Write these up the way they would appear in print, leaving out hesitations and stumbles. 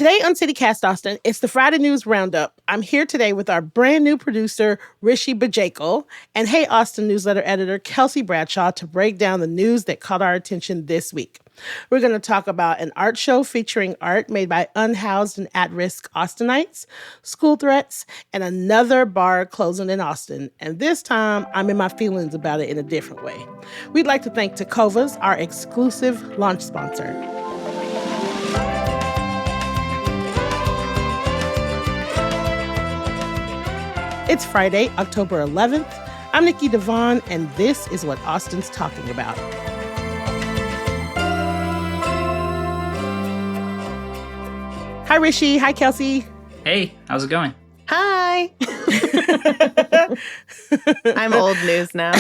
Today on CityCast Austin, it's the Friday News Roundup. I'm here today with our brand new producer, Rishi Bajekal, and Hey Austin newsletter editor, Kelsey Bradshaw, to break down the news that caught our attention this week. We're going to talk about an art show featuring art made by unhoused and at-risk Austinites, school threats, and another bar closing in Austin. And this time, I'm in my feelings about it in a different way. We'd like to thank Tecovas, our exclusive launch sponsor. It's Friday, October 11th. I'm Nikki Devon, and this is what Austin's talking about. Hi, Rishi. Hi, Kelsey. Hey, how's it going? Hi. I'm old news now.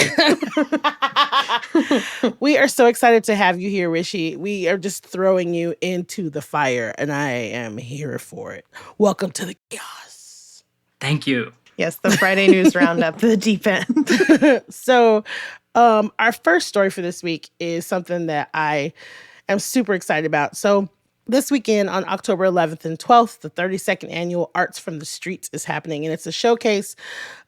We are so excited to have you here, Rishi. We are just throwing you into the fire, and I am here for it. Welcome to the chaos. Thank you. Yes, the Friday News Roundup, the deep end. So our first story for this week is something that I am super excited about. So this weekend on October 11th and 12th, the 32nd annual Arts from the Streets is happening, and it's a showcase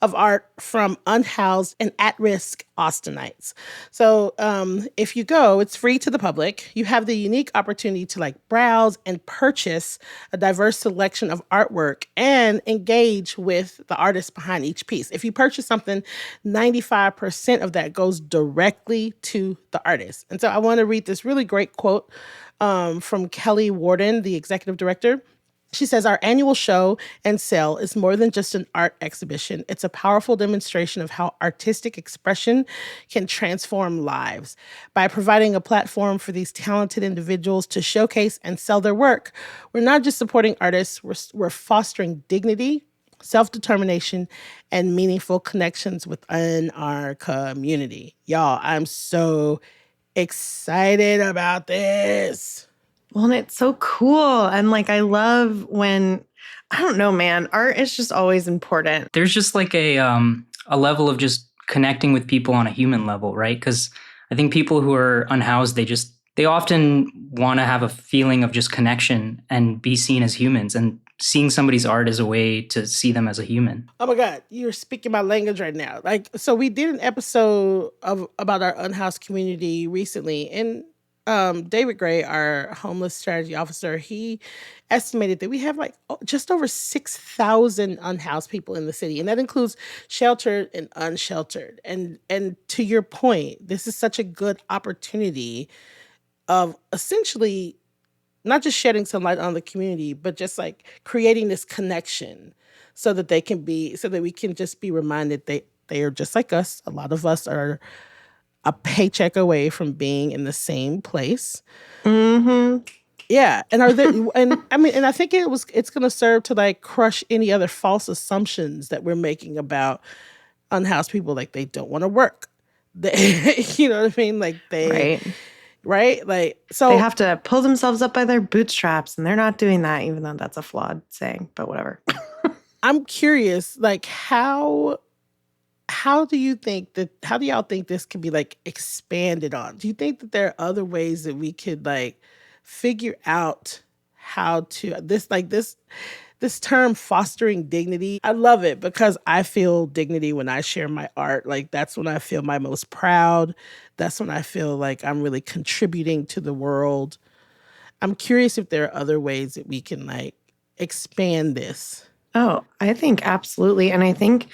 of art from unhoused and at-risk Austinites. So if you go, it's free to the public. You have the unique opportunity to browse and purchase a diverse selection of artwork and engage with the artist behind each piece. If you purchase something, 95% of that goes directly to the artist. And so I want to read this really great quote from Kelly Warden, the executive director. She says, "Our annual show and sale is more than just an art exhibition. It's a powerful demonstration of how artistic expression can transform lives. By providing a platform for these talented individuals to showcase and sell their work, we're not just supporting artists, we're fostering dignity, self-determination, and meaningful connections within our community." Y'all, I'm so excited about this. Well, and it's so cool. And I love when, I don't know, man, art is just always important. There's just a level of just connecting with people on a human level, right? Because I think people who are unhoused, they often want to have a feeling of just connection and be seen as humans. And seeing somebody's art is a way to see them as a human. Oh my God, you're speaking my language right now. So we did an episode about our unhoused community recently, and David Gray, our homeless strategy officer, he estimated that we have just over 6,000 unhoused people in the city, and that includes sheltered and unsheltered. And to your point, this is such a good opportunity of essentially not just shedding some light on the community, but just creating this connection so that we can just be reminded they are just like us. A lot of us are a paycheck away from being in the same place. Mm-hmm. Yeah. And I think it's going to serve to crush any other false assumptions that we're making about unhoused people. They don't want to work. You know what I mean? Right? So they have to pull themselves up by their bootstraps, and they're not doing that, even though that's a flawed saying, but whatever. I'm curious, how do y'all think this can be expanded on? Do you think that there are other ways that we could figure out how to this term fostering dignity? I love it because I feel dignity when I share my art. That's when I feel my most proud. That's when I feel like I'm really contributing to the world. I'm curious if there are other ways that we can expand this. Oh, I think absolutely. And I think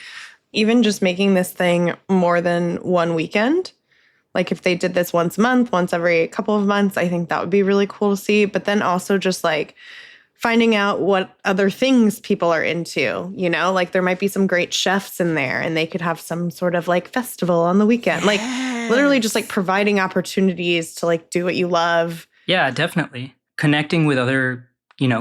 even just making this thing more than one weekend, if they did this once a month, once every couple of months, I think that would be really cool to see. But then also just finding out what other things people are into, there might be some great chefs in there and they could have some sort of festival on the weekend. Yes. Literally just providing opportunities to do what you love. Yeah, definitely. Connecting with other,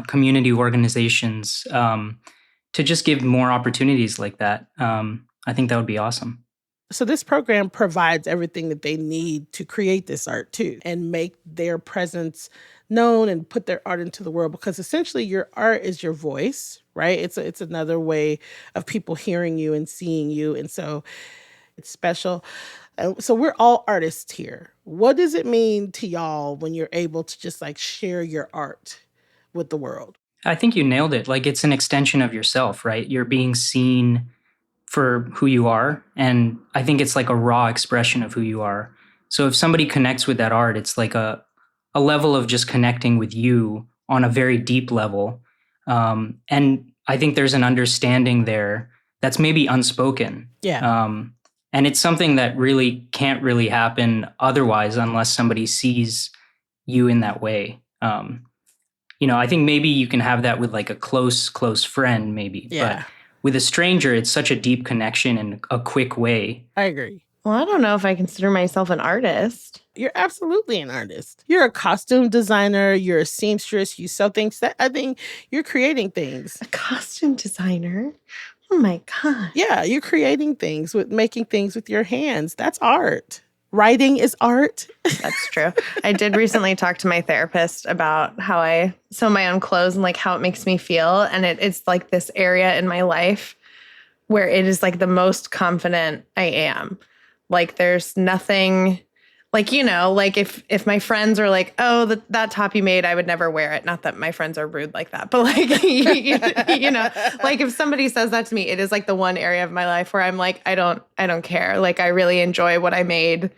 community organizations to just give more opportunities like that. I think that would be awesome. So this program provides everything that they need to create this art too, and make their presence known and put their art into the world, because essentially your art is your voice, right? It's another way of people hearing you and seeing you. And so it's special. So we're all artists here. What does it mean to y'all when you're able to just share your art with the world? I think you nailed it. Like, it's an extension of yourself, right? You're being seen for who you are. And I think it's like a raw expression of who you are. So if somebody connects with that art, it's like a level of just connecting with you on a very deep level. And I think there's an understanding there that's maybe unspoken. Yeah. And it's something that really can't really happen otherwise unless somebody sees you in that way. I think maybe you can have that with like a close friend, maybe, but Yeah. with a stranger, it's such a deep connection in a quick way. I agree. Well, I don't know if I consider myself an artist. You're absolutely an artist. You're a costume designer. You're a seamstress. You sew things. I think you're creating things. A costume designer? Oh my God. Yeah, you're creating things with making things with your hands. That's art. Writing is art. That's true. I did recently talk to my therapist about how I sew my own clothes and like how it makes me feel. And it's like this area in my life where it is like the most confident I am. Like there's nothing like, like if my friends are like, oh, that top you made, I would never wear it. Not that my friends are rude like that, but like, like if somebody says that to me, it is like the one area of my life where I'm like, I don't care. Like I really enjoy what I made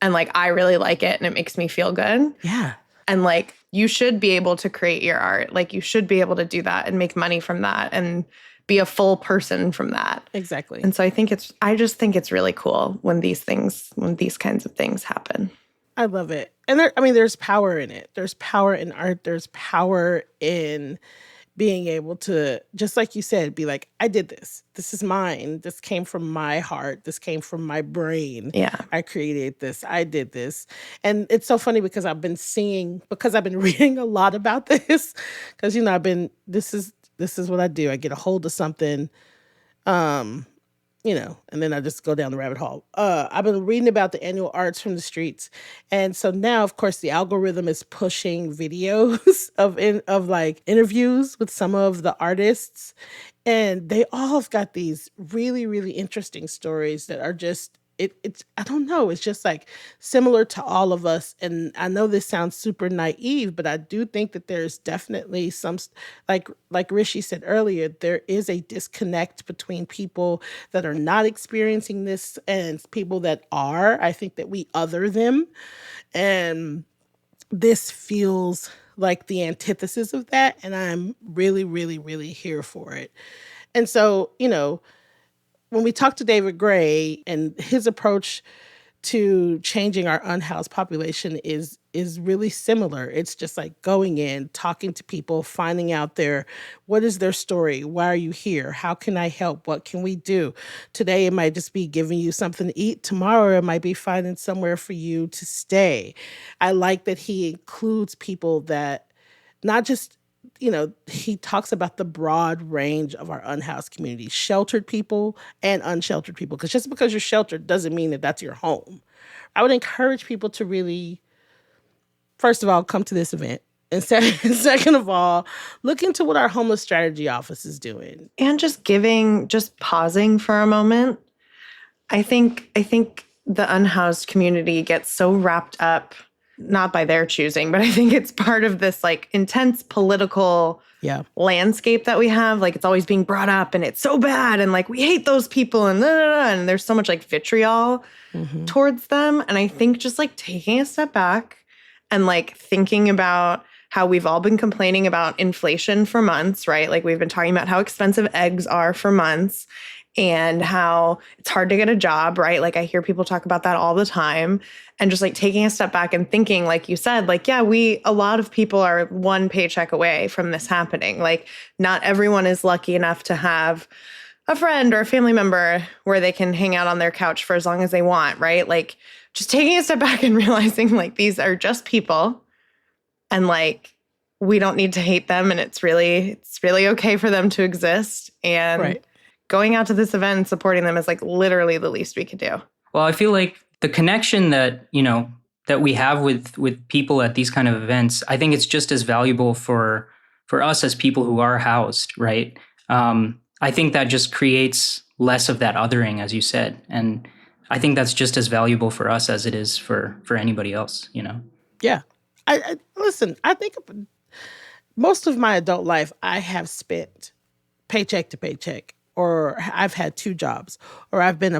and like, I really like it and it makes me feel good. Yeah. And like, you should be able to create your art. Like you should be able to do that and make money from that and be a full person from that. Exactly. And so I just think it's really cool when these kinds of things happen. I love it. And there's power in it. There's power in art. There's power in being able to, just like you said, be like, I did this. This is mine. This came from my heart. This came from my brain. Yeah. I created this. I did this. And it's so funny because I've been reading a lot about this because, this is what I do. I get a hold of something, and then I just go down the rabbit hole. I've been reading about the annual arts from the streets. And so now, of course, the algorithm is pushing videos of like interviews with some of the artists. And they all have got these really, really interesting stories that are just, it's I don't know, it's just like similar to all of us. And I know this sounds super naive, but I do think that there's definitely some, like Rishi said earlier, there is a disconnect between people that are not experiencing this and people that are. I think that we other them. And this feels like the antithesis of that. And I'm really, really, really here for it. And so, when we talk to David Gray and his approach to changing our unhoused population is really similar. It's just like going in, talking to people, finding out what is their story? Why are you here? How can I help? What can we do? Today it might just be giving you something to eat. Tomorrow it might be finding somewhere for you to stay. I like that he includes people that not just he talks about the broad range of our unhoused community, sheltered people and unsheltered people. Because just because you're sheltered doesn't mean that that's your home. I would encourage people to really, first of all, come to this event. And second of all, look into what our homeless strategy office is doing. And just pausing for a moment. I think the unhoused community gets so wrapped up, not by their choosing, but I think it's part of this like intense political landscape that we have. Like it's always being brought up and it's so bad and like we hate those people and and there's so much like vitriol towards them. And I think just like taking a step back and like thinking about how we've all been complaining about inflation for months, right? Like we've been talking about how expensive eggs are for months and how it's hard to get a job, right? Like I hear people talk about that all the time. And just like taking a step back and thinking, like you said, like, yeah, a lot of people are one paycheck away from this happening. Like not everyone is lucky enough to have a friend or a family member where they can hang out on their couch for as long as they want, right? Like just taking a step back and realizing like these are just people and like we don't need to hate them and it's really okay for them to exist. And going out to this event and supporting them is like literally the least we could do. Well, I feel like the connection that, that we have with people at these kind of events, I think it's just as valuable for us as people who are housed, right? I think that just creates less of that othering, as you said. And I think that's just as valuable for us as it is for anybody else, Yeah. I listen, I think most of my adult life, I have spent paycheck to paycheck, or I've had two jobs, or I've been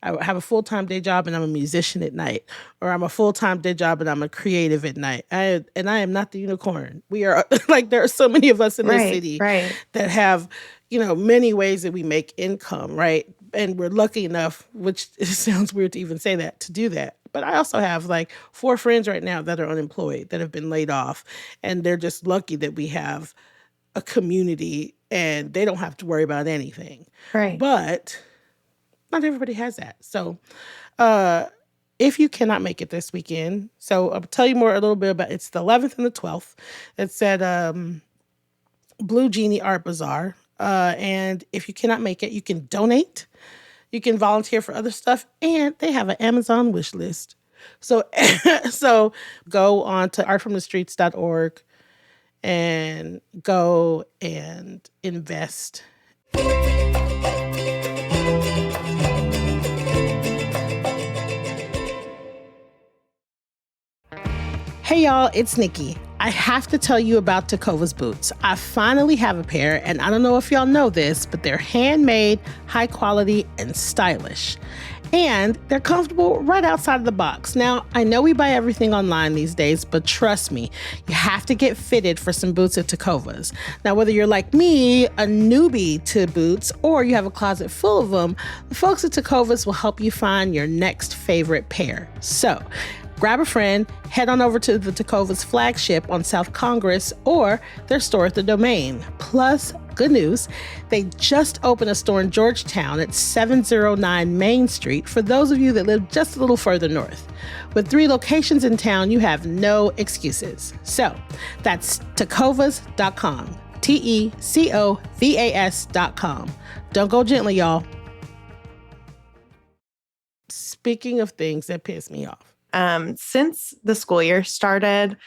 I have a full time day job and I'm a musician at night, or I'm a full time day job and I'm a creative at night. And I am not the unicorn. We are like, there are so many of us in this Right, city right. that have, many ways that we make income, right? And we're lucky enough, which it sounds weird to even say that, to do that. But I also have like 4 friends right now that are unemployed, that have been laid off. And they're just lucky that we have a community and they don't have to worry about anything. Right. But not everybody has that. So uh, if you cannot make it this weekend, so I'll tell you more a little bit about it's the 11th and the 12th. It's at Blue Genie Art Bazaar. And if you cannot make it, you can donate. You can volunteer for other stuff. And they have an Amazon wish list. So, so go on to artfromthestreets.org and go and invest. Hey y'all, it's Nikki. I have to tell you about Takova's boots. I finally have a pair, and I don't know if y'all know this, but they're handmade, high quality, and stylish. And they're comfortable right outside of the box. Now, I know we buy everything online these days, but trust me, you have to get fitted for some boots at Takova's. Now, whether you're like me, a newbie to boots, or you have a closet full of them, the folks at Takova's will help you find your next favorite pair. So, grab a friend, head on over to the Takova's flagship on South Congress or their store at the Domain. Plus, good news, they just opened a store in Georgetown at 709 Main Street for those of you that live just a little further north. With 3 locations in town, you have no excuses. So, that's tecovas.com. TECOVAS.com. Don't go gently, y'all. Speaking of things that piss me off. Since the school year started,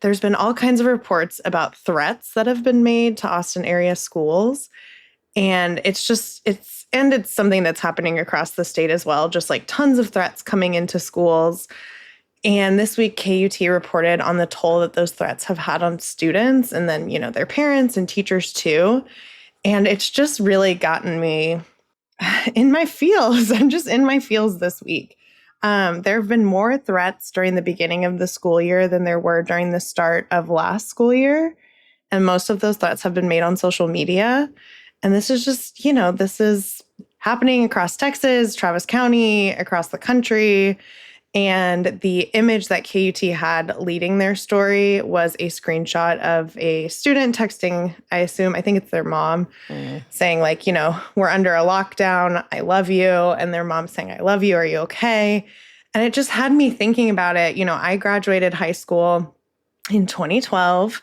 there's been all kinds of reports about threats that have been made to Austin area schools. And it's something that's happening across the state as well, just like tons of threats coming into schools. And this week, KUT reported on the toll that those threats have had on students and then, their parents and teachers too. And it's just really gotten me in my feels. I'm just in my feels this week. There have been more threats during the beginning of the school year than there were during the start of last school year. And most of those threats have been made on social media. And this is just, this is happening across Texas, Travis County, across the country. And the image that KUT had leading their story was a screenshot of a student texting, I think it's their mom, saying like, we're under a lockdown. I love you. And their mom saying, I love you. Are you okay? And it just had me thinking about it. I graduated high school in 2012.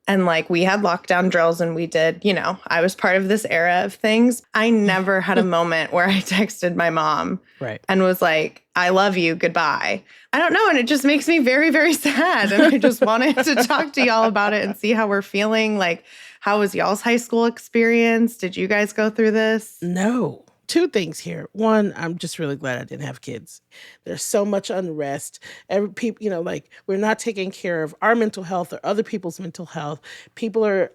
And like we had lockdown drills and we did, I was part of this era of things. I never had a moment where I texted my mom and was like, I love you, goodbye. I don't know. And it just makes me very, very sad. And I just wanted to talk to y'all about it and see how we're feeling. Like, how was y'all's high school experience? Did you guys go through this? No. 2 things here. One, I'm just really glad I didn't have kids. There's so much unrest. People, we're not taking care of our mental health or other people's mental health. People are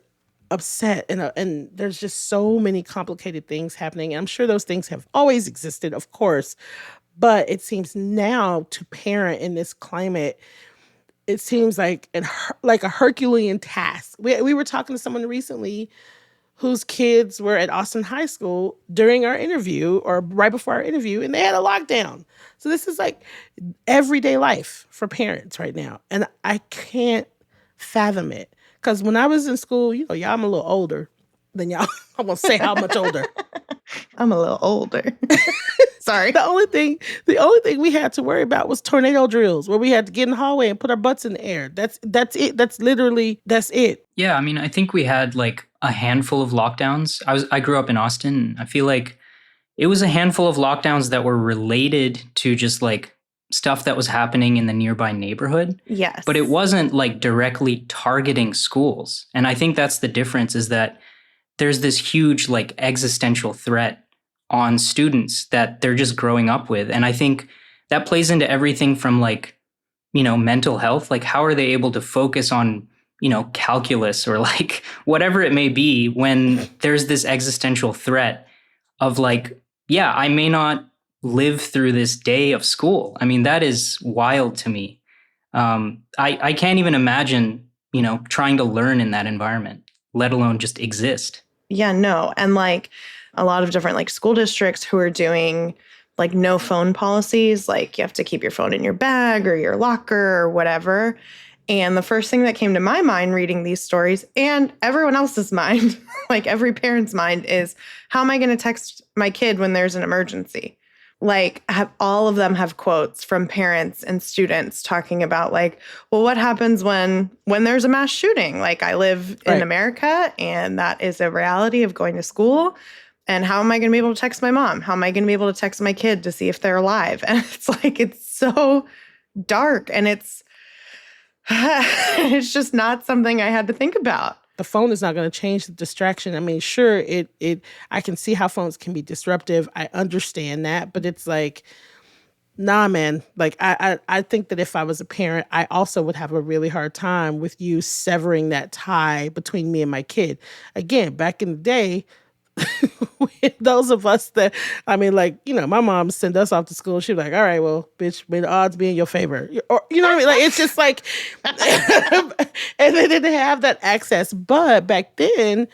upset and there's just so many complicated things happening. And I'm sure those things have always existed, of course. But it seems now to parent in this climate, it seems like a Herculean task. We were talking to someone recently whose kids were at Austin High School during our interview or right before our interview, and they had a lockdown. So this is like everyday life for parents right now. And I can't fathom it. Because when I was in school, y'all, I'm a little older than y'all. I won't say how much older. I'm a little older. Sorry. The only thing we had to worry about was tornado drills where we had to get in the hallway and put our butts in the air. That's it. That's it. Yeah, I mean, I think we had like a handful of lockdowns. I grew up in Austin. I feel like it was a handful of lockdowns that were related to just like stuff that was happening in the nearby neighborhood. Yes. But it wasn't like directly targeting schools. And I think that's the difference, is that there's this huge like existential threat on students that they're just growing up with. And I think that plays into everything from like, mental health. Like, how are they able to focus on calculus or like whatever it may be, when there's this existential threat of like, yeah, I may not live through this day of school. I mean, that is wild to me. I can't even imagine, trying to learn in that environment, let alone just exist. Yeah, no. And like a lot of different like school districts who are doing like no phone policies, like you have to keep your phone in your bag or your locker or whatever. And the first thing that came to my mind reading these stories and everyone else's mind, like every parent's mind, is how am I going to text my kid when there's an emergency? Like all of them have quotes from parents and students talking about like, well, what happens when there's a mass shooting? Like I live in America and that is a reality of going to school. And how am I going to be able to text my mom? How am I going to be able to text my kid to see if they're alive? And it's like, it's so dark and it's just not something I had to think about. The phone is not going to change the distraction. I mean, sure, I can see how phones can be disruptive. I understand that, but it's like, nah, man. Like, I think that if I was a parent, I also would have a really hard time with you severing that tie between me and my kid. Again, back in the day, those of us that, I mean, like, my mom sent us off to school. She'd be like, all right, well, bitch, may the odds be in your favor. Or, you know what I mean? Like, it's just like, and they didn't have that access. But back then,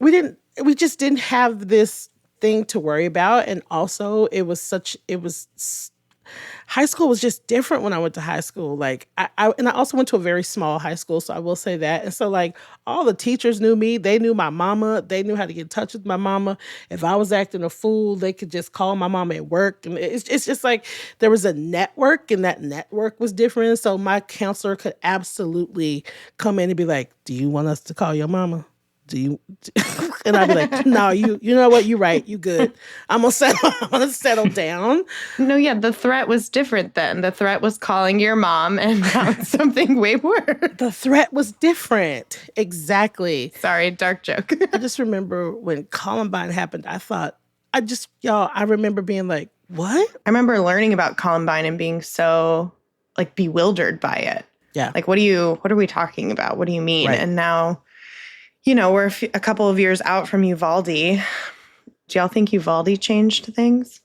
we just didn't have this thing to worry about. And also high school was just different when I went to high school. Like and I also went to a very small high school, so I will say that. And so like all the teachers knew me, they knew my mama, they knew how to get in touch with my mama. If I was acting a fool, they could just call my mama at work. And it's just like there was a network, and that network was different. So my counselor could absolutely come in and be like, "Do you want us to call your mama? Do you?" And I'd be like, "No, you know what? You're right. You good. I'm gonna settle down." No, yeah, the threat was different then. The threat was calling your mom, and now it's something way worse. The threat was different. Exactly. Sorry, dark joke. I just remember when Columbine happened, I remember being like, what? I remember learning about Columbine and being so like bewildered by it. Yeah. Like, what are we talking about? What do you mean? Right. And now, we're a couple of years out from Uvalde. Do y'all think Uvalde changed things?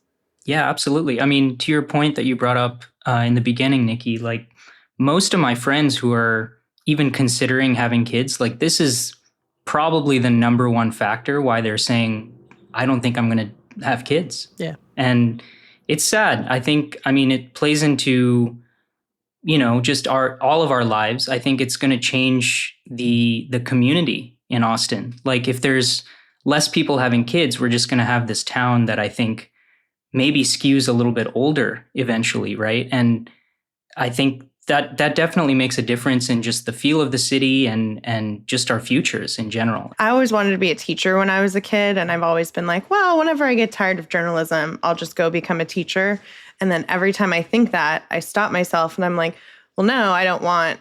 Yeah, absolutely. I mean, to your point that you brought up in the beginning, Nikki, like most of my friends who are even considering having kids, like this is probably the number one factor why they're saying, I don't think I'm going to have kids. Yeah. And it's sad. It plays into, just all of our lives. I think it's going to change the community in Austin. Like if there's less people having kids, we're just going to have this town that I think maybe skews a little bit older eventually, right? And I think that definitely makes a difference in just the feel of the city and just our futures in general. I always wanted to be a teacher when I was a kid, and I've always been like, well, whenever I get tired of journalism, I'll just go become a teacher. And then every time I think that, I stop myself and I'm like, well, no, I don't want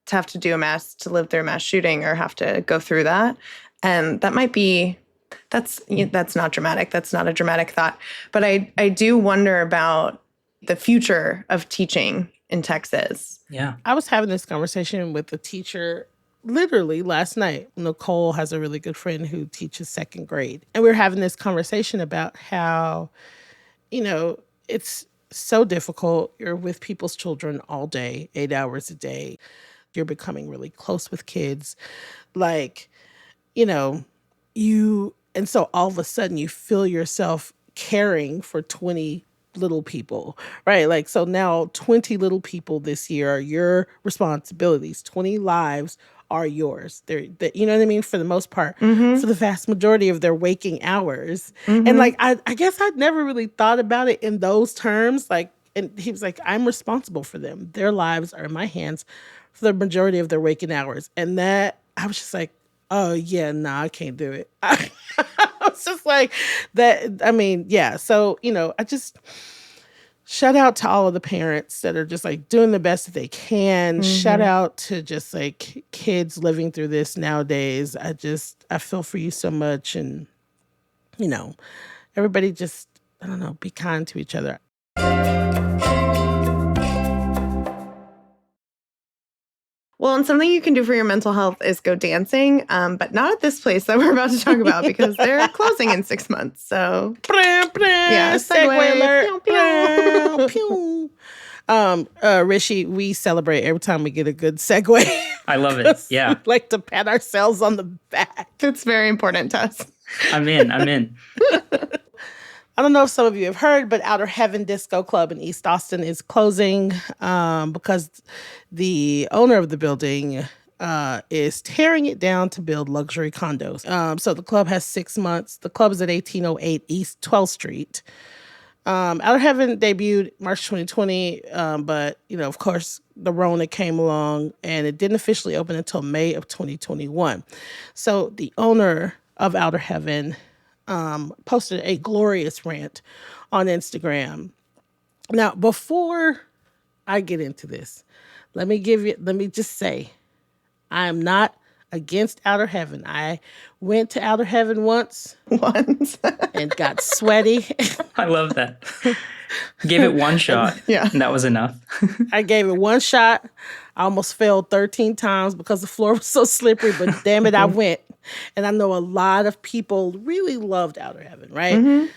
to have to to live through a mass shooting or have to go through that. And that might be, that's not dramatic. That's not a dramatic thought. But I do wonder about the future of teaching in Texas. Yeah. I was having this conversation with a teacher literally last night. Nicole has a really good friend who teaches second grade. And we were having this conversation about how, it's so difficult. You're with people's children all day, 8 hours a day. You're becoming really close with kids. Like, and so all of a sudden you feel yourself caring for 20 little people, right? Like, so now 20 little people this year are your responsibilities. 20 lives are yours. You know what I mean? For the most part, for the vast majority of their waking hours. And like, I guess I'd never really thought about it in those terms. Like, and he was like, I'm responsible for them. Their lives are in my hands for the majority of their waking hours. And that, I was just like, oh yeah, nah, I can't do it. I was just like that. I mean, yeah. So, I just shout out to all of the parents that are just like doing the best that they can. Shout out to just like kids living through this nowadays. I feel for you so much. And, everybody just, I don't know, be kind to each other. Well, and something you can do for your mental health is go dancing, but not at this place that we're about to talk about because they're closing in 6 months. So, yeah, segue alert. Pew, pew. Pew. Rishi, we celebrate every time we get a good segue. I love it. Yeah. We like to pat ourselves on the back. It's very important to us. I'm in. I don't know if some of you have heard, but Outer Heaven Disco Club in East Austin is closing because the owner of the building is tearing it down to build luxury condos. So the club has 6 months. The club is at 1808 East 12th Street. Outer Heaven debuted March 2020, but, of course, the Rona came along and it didn't officially open until May of 2021. So the owner of Outer Heaven posted a glorious rant on Instagram. Now, before I get into this, let me just say, I am not against Outer Heaven. I went to Outer Heaven once and got sweaty. I love that. Gave it one shot. Yeah. And that was enough. I gave it one shot. I almost fell 13 times because the floor was so slippery, but damn it, I went. And I know a lot of people really loved Outer Heaven, right?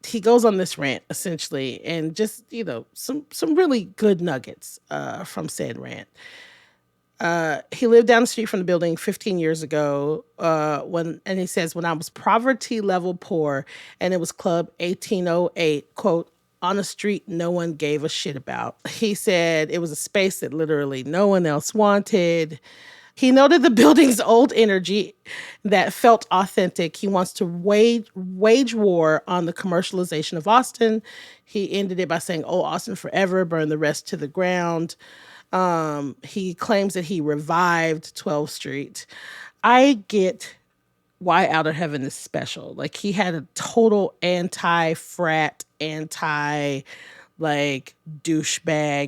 He goes on this rant, essentially, and just, some really good nuggets from said rant. He lived down the street from the building 15 years ago and he says, when I was poverty level poor and it was Club 1808, quote, on a street no one gave a shit about. He said it was a space that literally no one else wanted. He noted the building's old energy that felt authentic. He wants to wage war on the commercialization of Austin. He ended it by saying, "Oh, Austin forever, burn the rest to the ground." He claims that he revived 12th Street. I get why Outer Heaven is special. Like, he had a total anti-frat, douchebag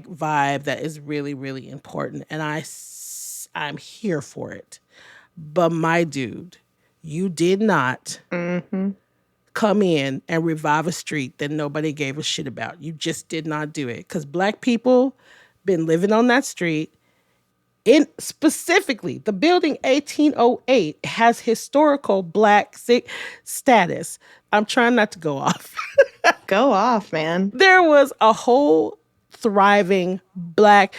vibe that is really, really important. And I'm here for it. But my dude, you did not come in and revive a street that nobody gave a shit about. You just did not do it. Because Black people been living on that street. In specifically, the building 1808 has historical Black status. I'm trying not to go off. Go off, man. There was a whole thriving Black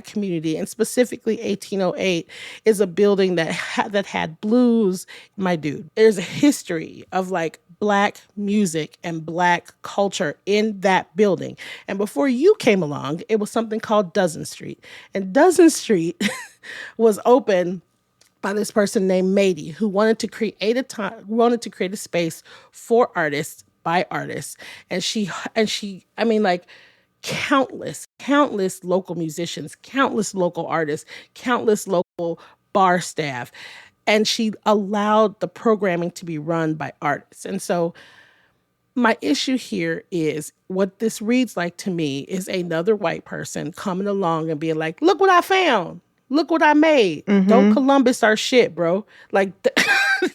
community, and specifically 1808 is a building that had blues. My dude, there's a history of Black music and Black culture in that building. And before you came along, it was something called Dozen Street. And Dozen Street was open by this person named Mady, who wanted to create a space for artists by artists. And she, countless local musicians, countless local artists, countless local bar staff. And she allowed the programming to be run by artists. And so my issue here is what this reads like to me is another white person coming along and being like, look what I found. Look what I made. Don't Columbus our shit, bro.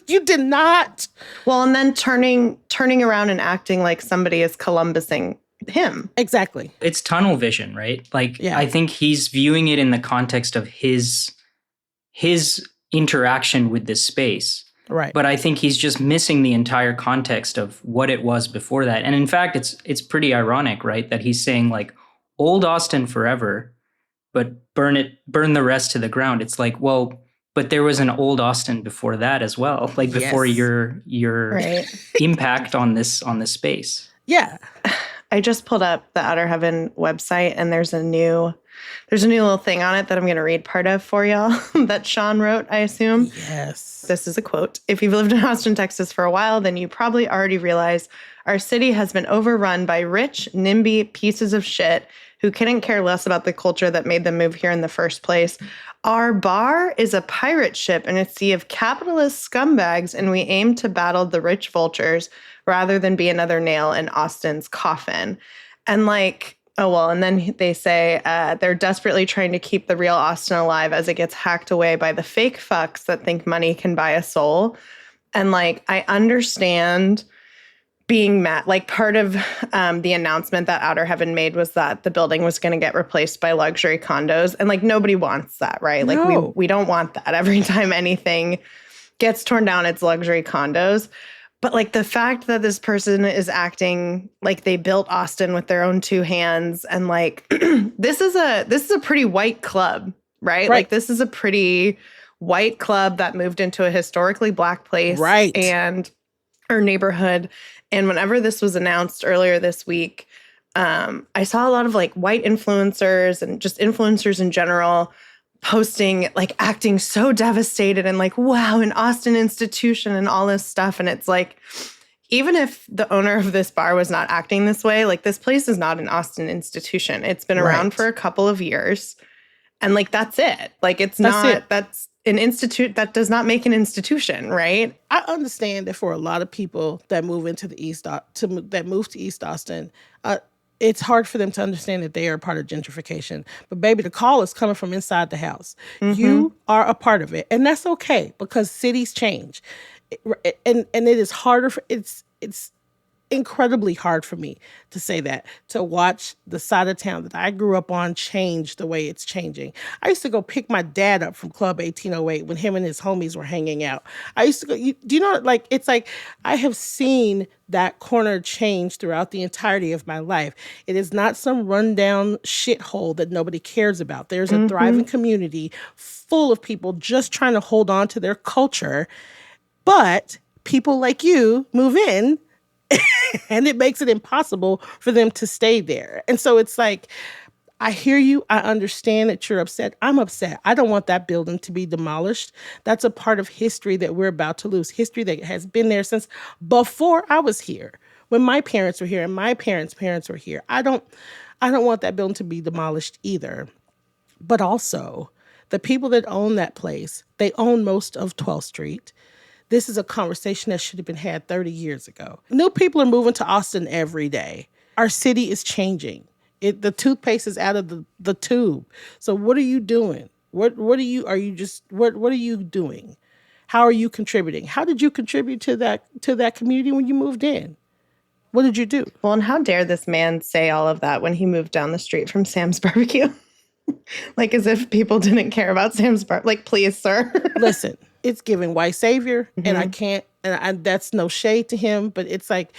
You did not. Well, and then turning around and acting like somebody is Columbusing him. Exactly. It's tunnel vision, right? Yeah. I think he's viewing it in the context of his interaction with this space. Right. But I think he's just missing the entire context of what it was before that. And in fact, it's pretty ironic, right? That he's saying old Austin forever, but burn the rest to the ground. It's well, but there was an old Austin before that as well. Before your right. impact on this space. Yeah. I just pulled up the Outer Heaven website and there's a new little thing on it that I'm going to read part of for y'all that Sean wrote, I assume. Yes. This is a quote. If you've lived in Austin, Texas for a while, then you probably already realize our city has been overrun by rich, NIMBY pieces of shit who couldn't care less about the culture that made them move here in the first place. Our bar is a pirate ship in a sea of capitalist scumbags, and we aim to battle the rich vultures rather than be another nail in Austin's coffin. And and then they say they're desperately trying to keep the real Austin alive as it gets hacked away by the fake fucks that think money can buy a soul. And I understand being met. Like part of the announcement that Outer Heaven made was that the building was going to get replaced by luxury condos. And like nobody wants that, right? Like No. we don't want that. Every time anything gets torn down, it's luxury condos. But like the fact that this person is acting like they built Austin with their own two hands, and like this is a pretty white club, right? Like this is a pretty white club that moved into a historically Black place and or neighborhood. And whenever this was announced earlier this week, I saw a lot of like white influencers and just influencers in general posting, like acting so devastated and like, wow, an Austin institution and all this stuff. And it's like, even if the owner of this bar was not acting this way, like this place is not an Austin institution. It's been around for a couple of years. And like, that's it. Like, that's an institute that does not make an institution, right? I understand that for a lot of people that move into the that move to East Austin, it's hard for them to understand that they are a part of gentrification. But baby, the call is coming from inside the house. Mm-hmm. You are a part of it. And that's okay because cities change. And it is harder it's incredibly hard for me to say that, to watch the side of town that I grew up on change the way it's changing. I used to go pick my dad up from Club 1808 when him and his homies were hanging out. I used to go, do you know, like, it's like I have seen that corner change throughout the entirety of my life. It is not some rundown shithole that nobody cares about. There's a thriving community full of people just trying to hold on to their culture. But people like you move in and it makes it impossible for them to stay there. And so it's like, I hear you. I understand that you're upset. I'm upset. I don't want that building to be demolished. That's a part of history that we're about to lose. History that has been there since before I was here, when my parents were here and my parents' parents were here. I don't want that building to be demolished either. But also, the people that own that place, they own most of 12th Street. This is a conversation that should have been had 30 years ago. New people are moving to Austin every day. Our city is changing. The toothpaste is out of the tube. So what are you doing? What are you doing? How are you contributing? How did you contribute to that community when you moved in? What did you do? Well, and how dare this man say all of that when he moved down the street from Sam's Barbecue? Like as if people didn't care about Sam's Barbecue. Like, please, sir. Listen. It's giving white savior, and I can't, and that's no shade to him, but it's like,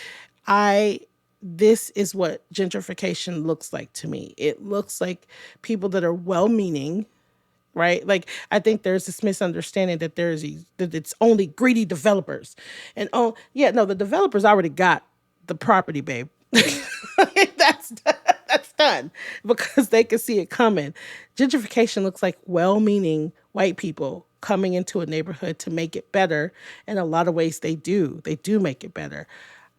this is what gentrification looks like to me. It looks like people that are well-meaning, right? Like, I think there's this misunderstanding that that it's only greedy developers. And the developers already got the property, babe. That's done because they can see it coming. Gentrification looks like well-meaning white people coming into a neighborhood to make it better. In a lot of ways, they do make it better.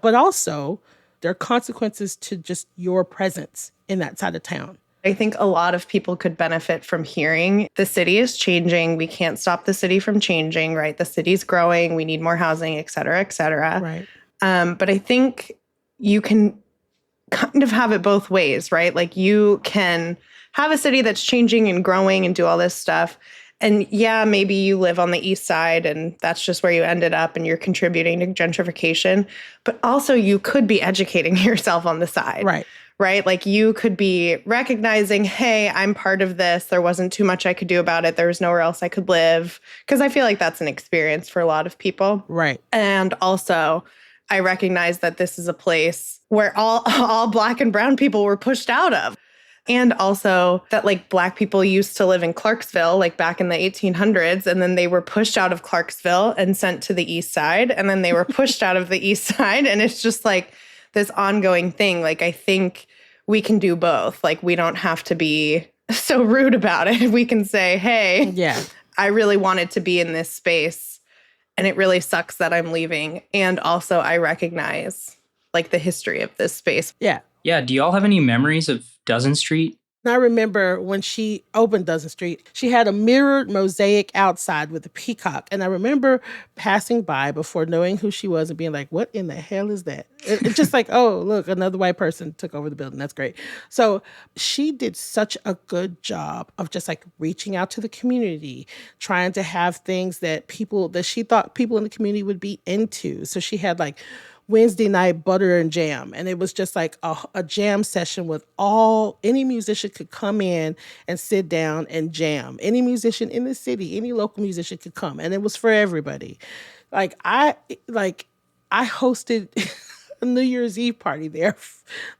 But also, there are consequences to just your presence in that side of town. I think a lot of people could benefit from hearing the city is changing. We can't stop the city from changing, right? The city's growing. We need more housing, et cetera, et cetera. Right. But I think you can kind of have it both ways, right? Like you can have a city that's changing and growing and do all this stuff. And yeah, maybe you live on the east side and that's just where you ended up and you're contributing to gentrification. But also you could be educating yourself on the side. Right? Like you could be recognizing, hey, I'm part of this. There wasn't too much I could do about it. There was nowhere else I could live. Because I feel like that's an experience for a lot of people. Right. And also, I recognize that this is a place where all Black and brown people were pushed out of. And also that like Black people used to live in Clarksville, like back in the 1800s, and then they were pushed out of Clarksville and sent to the east side. And then they were pushed out of the east side. And it's just like this ongoing thing. Like, I think we can do both. Like, we don't have to be so rude about it. We can say, hey, I really wanted to be in this space and it really sucks that I'm leaving. And also I recognize like the history of this space. Yeah. Yeah. Do y'all have any memories of Dozen Street? I remember when she opened Dozen Street, she had a mirrored mosaic outside with a peacock. And I remember passing by before knowing who she was and being like, what in the hell is that? It's just like, oh, look, another white person took over the building. That's great. So she did such a good job of just like reaching out to the community, trying to have things that she thought people in the community would be into. So she had like Wednesday night butter and jam, and it was just like a jam session with any musician could come in and sit down and jam. Any musician in the city, any local musician could come, and it was for everybody. Like I hosted a New Year's Eve party there,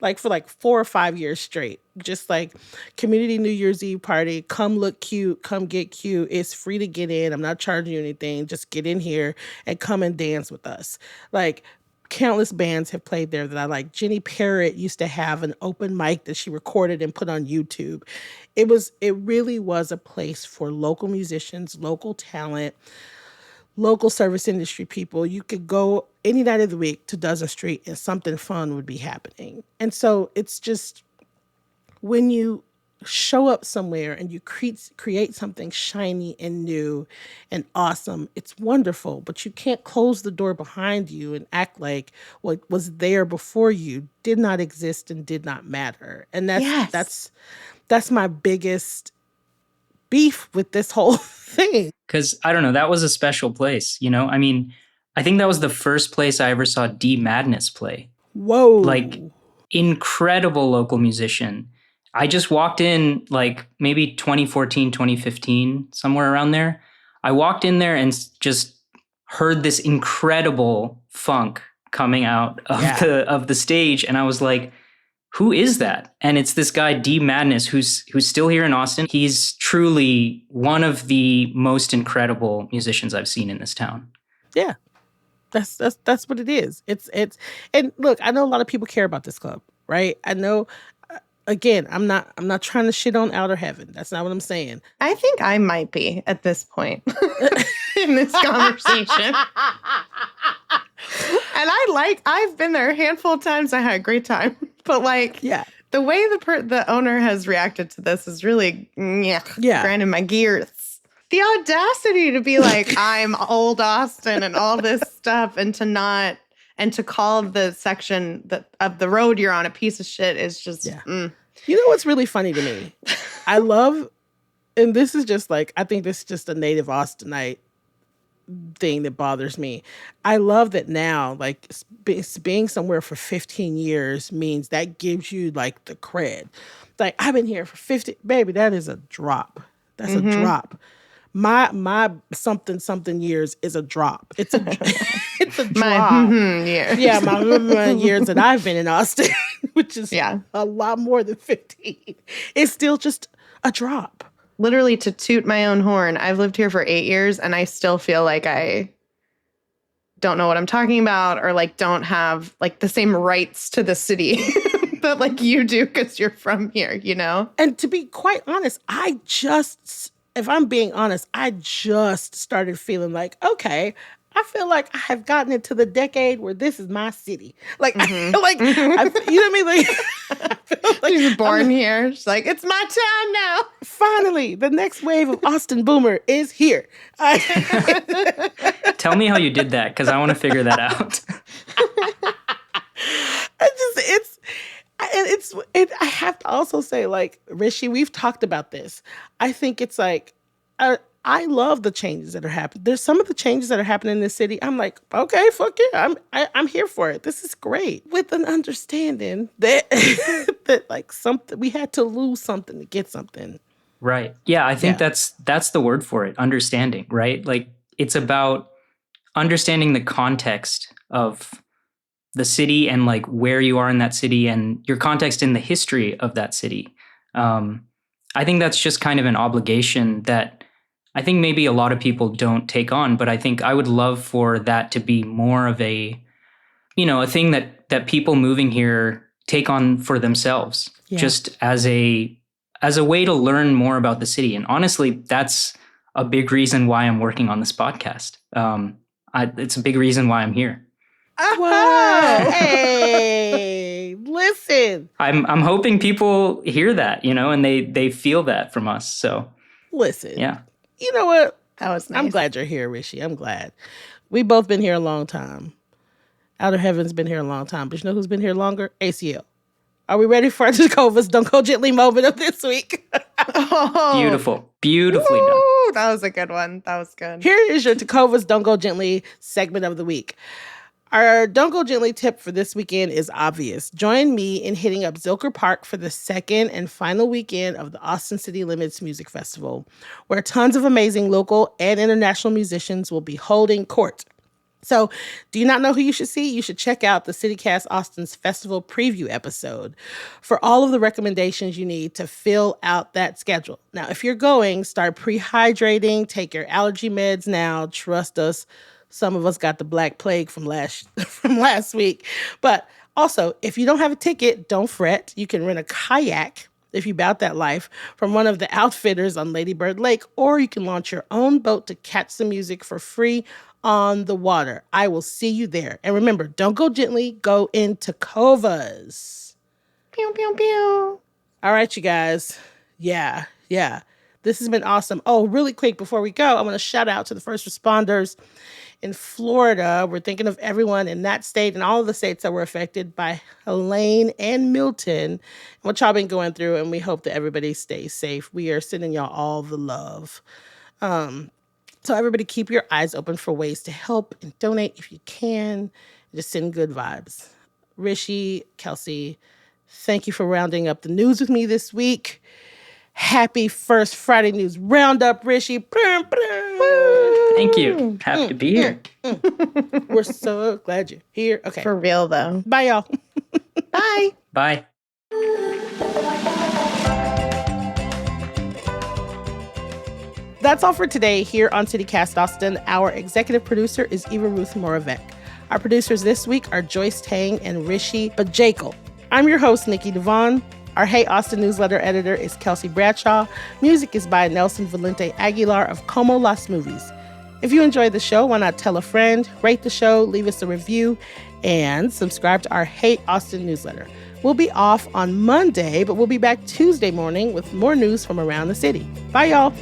like for like 4 or 5 years straight. Just like community New Year's Eve party. Come look cute. Come get cute. It's free to get in. I'm not charging you anything. Just get in here and come and dance with us. Like countless bands have played there that I like. Jenny Parrott used to have an open mic that she recorded and put on YouTube. It really was a place for local musicians, local talent, local service industry people. You could go any night of the week to Dozen Street and something fun would be happening. And so it's just when you show up somewhere and you create something shiny and new and awesome, it's wonderful, but you can't close the door behind you and act like what was there before you did not exist and did not matter. And that's my biggest beef with this whole thing. Because I don't know, that was a special place, you know? I mean, I think that was the first place I ever saw D Madness play. Whoa. Like, incredible local musician. I just walked in like maybe 2014, 2015, somewhere around there. I walked in there and just heard this incredible funk coming out of the stage. And I was like, who is that? And it's this guy, D Madness, who's still here in Austin. He's truly one of the most incredible musicians I've seen in this town. Yeah. That's what it is. It's and look, I know a lot of people care about this club, right? I know again, I'm not trying to shit on Outer Heaven. That's not what I'm saying. I think I might be at this point in this conversation. And I've been there a handful of times. I had a great time. But the way the owner has reacted to this is really grinding my gears. The audacity to be like, I'm old Austin and all this stuff, and to call the section of the road you're on a piece of shit is just. Yeah. You know what's really funny to me? I love, and this is just like, I think this is just a native Austinite thing that bothers me. I love that now, like being somewhere for 15 years means that gives you like the cred. Like I've been here for 50, baby, that is a drop. That's a drop. My something years is a drop. It's a it's a drop. Years. Yeah, my years that I've been in Austin, which is a lot more than 15. It's still just a drop. Literally, to toot my own horn, I've lived here for 8 years and I still feel like I don't know what I'm talking about, or like don't have like the same rights to the city that like you do because you're from here, you know? And to be quite honest, if I'm being honest, I just started feeling like, okay, I feel like I have gotten into the decade where this is my city. Like, I feel like, you know what I mean? Like, I feel like she's born here. She's like, it's my town now. Finally, the next wave of Austin Boomer is here. Tell me how you did that, because I want to figure that out. I have to also say, like, Rishi, we've talked about this. I think it's like, I love the changes that are happening. There's some of the changes that are happening in the city. I'm like, okay, fuck yeah, I'm here for it. This is great. With an understanding that that like something, we had to lose something to get something. Right. Yeah, I think that's the word for it. Understanding, right? Like it's about understanding the context of the city and like where you are in that city and your context in the history of that city. I think that's just kind of an obligation that I think maybe a lot of people don't take on, but I think I would love for that to be more of a, a thing that people moving here take on for themselves, just as a way to learn more about the city. And honestly, that's a big reason why I'm working on this podcast. It's a big reason why I'm here. Whoa! Hey, listen. I'm hoping people hear that, and they feel that from us. So listen. Yeah. You know what? That was nice. I'm glad you're here, Rishi. I'm glad. We've both been here a long time. Outer Heaven's been here a long time. But you know who's been here longer? ACL. Are we ready for our Jacova's Don't Go Gently moment of this week? Beautiful. Beautifully done. That was a good one. That was good. Here is your Takova's Don't Go Gently segment of the week. Our Don't Go Gently tip for this weekend is obvious. Join me in hitting up Zilker Park for the second and final weekend of the Austin City Limits Music Festival, where tons of amazing local and international musicians will be holding court. So, do you not know who you should see? You should check out the CityCast Austin's festival preview episode for all of the recommendations you need to fill out that schedule. Now, if you're going, start pre-hydrating, take your allergy meds now. Trust us, some of us got the Black Plague from last week. But also, if you don't have a ticket, don't fret. You can rent a kayak if you bout that life from one of the outfitters on Lady Bird Lake, or you can launch your own boat to catch some music for free on the water. I will see you there. And remember, don't go gently, go into Covas. Pew, pew, pew. All right, you guys. Yeah. This has been awesome. Oh, really quick before we go, I want to shout out to the first responders in Florida. We're thinking of everyone in that state and all of the states that were affected by Helene and Milton and what y'all been going through, and we hope that everybody stays safe. We are sending y'all all the love. So everybody keep your eyes open for ways to help and donate if you can. Just send good vibes. Rishi, Kelsey, thank you for rounding up the news with me this week. Happy first Friday News Roundup, Rishi. Thank you. Happy to be here. We're so glad you're here. Okay. For real, though. Bye, y'all. Bye. Bye. That's all for today here on CityCast Austin. Our executive producer is Eva Ruth Moravec. Our producers this week are Joyce Tang and Rishi Bajekal. I'm your host, Nikki Devon. Our Hey Austin newsletter editor is Kelsey Bradshaw. Music is by Nelson Valente Aguilar of Como Las Movies. If you enjoyed the show, why not tell a friend, rate the show, leave us a review, and subscribe to our Hey Austin newsletter. We'll be off on Monday, but we'll be back Tuesday morning with more news from around the city. Bye, y'all.